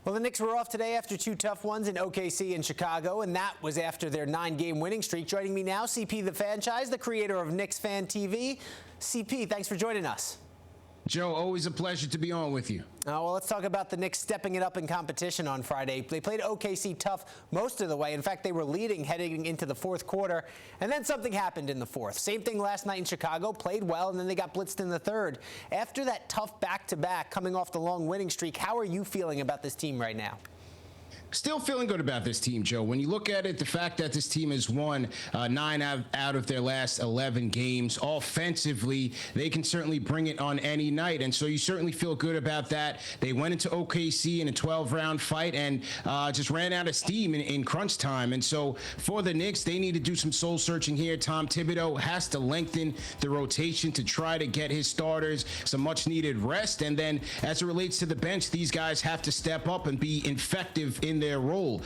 Well, the Knicks were off today after two tough ones in OKC and Chicago, and that was after their 9-game winning streak. Joining me now, CP the Franchise, the creator of KnicksFanTV. CP, thanks for joining us. Joe, always a pleasure to be on with you. Well, let's talk about the Knicks stepping it up in competition on Friday. They played OKC tough most of the way. In fact, they were leading heading into the fourth quarter, and then something happened in the fourth. Same thing last night in Chicago, played well, and then they got blitzed in the third. After that tough back-to-back coming off the long winning streak, how are you feeling about this team right now? Still feeling good about this team, Joe. When you look at it, the fact that this team has won 9 out of their last 11 games, offensively, they can certainly bring it on any night. And so you certainly feel good about that. They went into OKC in a 12-round fight and just ran out of steam in crunch time. And so for the Knicks, they need to do some soul searching here. Tom Thibodeau has to lengthen the rotation to try to get his starters some much-needed rest. And then as it relates to the bench, these guys have to step up and be effective in their role.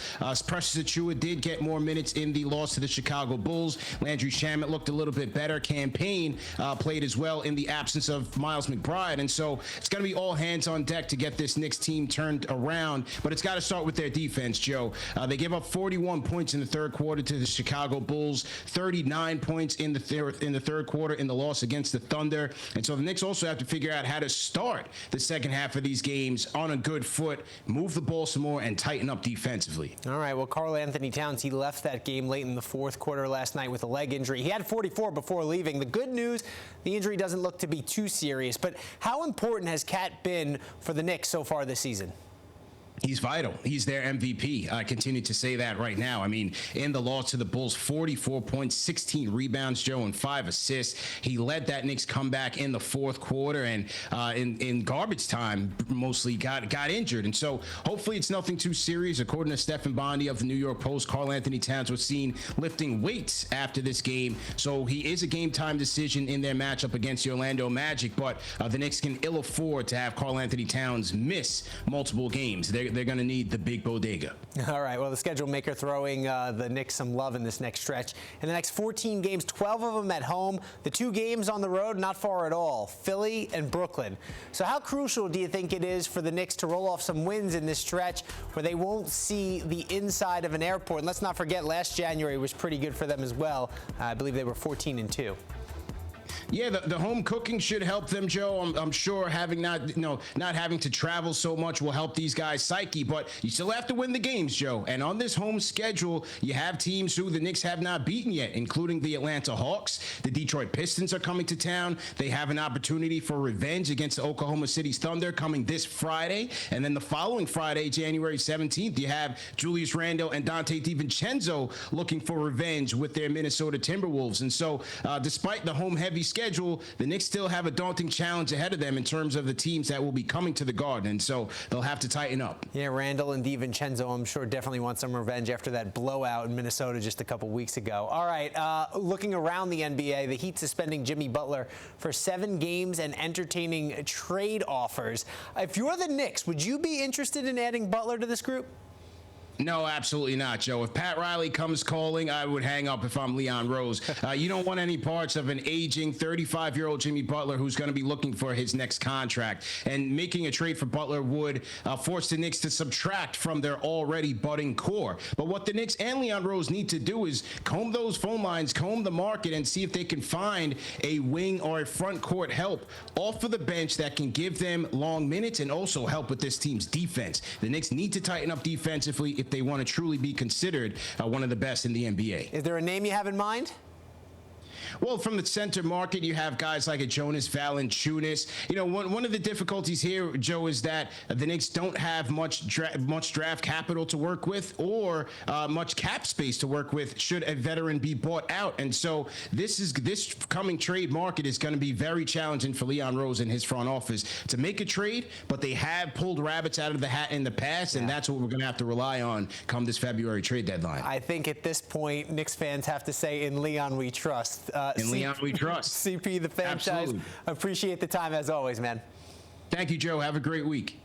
Precious Achiuwa did get more minutes in the loss to the Chicago Bulls. Landry Shamet looked a little bit better. Campaign played as well in the absence of Miles McBride. And so it's going to be all hands on deck to get this Knicks team turned around. But it's got to start with their defense, Joe. They gave up 41 points in the third quarter to the Chicago Bulls, 39 points in the third quarter in the loss against the Thunder. And so the Knicks also have to figure out how to start the second half of these games on a good foot, move the ball some more, and tighten up defensively. All right, well, Karl-Anthony Towns, he left that game late in the fourth quarter last night with a leg injury. He had 44 before leaving. The good news, the injury doesn't look to be too serious. But how important has Cat been for the Knicks so far this season? He's vital. He's their MVP. I continue to say that right now. I mean, in the loss to the Bulls, 44 points, 16 rebounds, Joe, and 5 assists. He led that Knicks comeback in the fourth quarter, and in garbage time, mostly got injured. And so hopefully it's nothing too serious. According to Stephen Bondy of the New York Post, Karl-Anthony Towns was seen lifting weights after this game. So he is a game-time decision in their matchup against the Orlando Magic, but the Knicks can ill afford to have Karl-Anthony Towns miss multiple games. They're going to need the big bodega. All right, well, the schedule maker throwing the Knicks some love in this next stretch. In the next 14 games, 12 of them at home. The 2 games on the road, not far at all, Philly and Brooklyn. So how crucial do you think it is for the Knicks to roll off some wins in this stretch where they won't see the inside of an airport? And let's not forget, last January was pretty good for them as well. I believe they were 14-2. Yeah, the home cooking should help them, Joe. I'm sure having not having to travel so much will help these guys' psyche, but you still have to win the games, Joe. And on this home schedule, you have teams who the Knicks have not beaten yet, including the Atlanta Hawks. The Detroit Pistons are coming to town. They have an opportunity for revenge against the Oklahoma City Thunder coming this Friday. And then the following Friday, January 17th, you have Julius Randle and Dante DiVincenzo looking for revenge with their Minnesota Timberwolves. And so despite the home-heavy schedule, the Knicks still have a daunting challenge ahead of them in terms of the teams that will be coming to the Garden, and so they'll have to tighten up. Yeah, Randall and DiVincenzo, I'm sure, definitely want some revenge after that blowout in Minnesota just a couple weeks ago. All right, looking around the NBA, the Heat suspending Jimmy Butler for 7 games and entertaining trade offers. If you're the Knicks, would you be interested in adding Butler to this group? No, absolutely not, Joe. If Pat Riley comes calling, I would hang up if I'm Leon Rose. You don't want any parts of an aging 35-year-old Jimmy Butler who's going to be looking for his next contract. And making a trade for Butler would force the Knicks to subtract from their already budding core. But what the Knicks and Leon Rose need to do is comb those phone lines, comb the market, and see if they can find a wing or a front court help off of the bench that can give them long minutes and also help with this team's defense. The Knicks need to tighten up defensively if they want to truly be considered one of the best in the NBA. Is there a name you have in mind? Well, from the center market, you have guys like a Jonas Valanciunas. You know, one of the difficulties here, Joe, is that the Knicks don't have much draft capital to work with or much cap space to work with should a veteran be bought out. And so this coming trade market is going to be very challenging for Leon Rose and his front office to make a trade, but they have pulled rabbits out of the hat in the past, and that's what we're going to have to rely on come this February trade deadline. I think at this point, Knicks fans have to say, in Leon we trust. In Leon we trust. CP the Franchise. Appreciate the time as always, man. Thank you, Joe. Have a great week.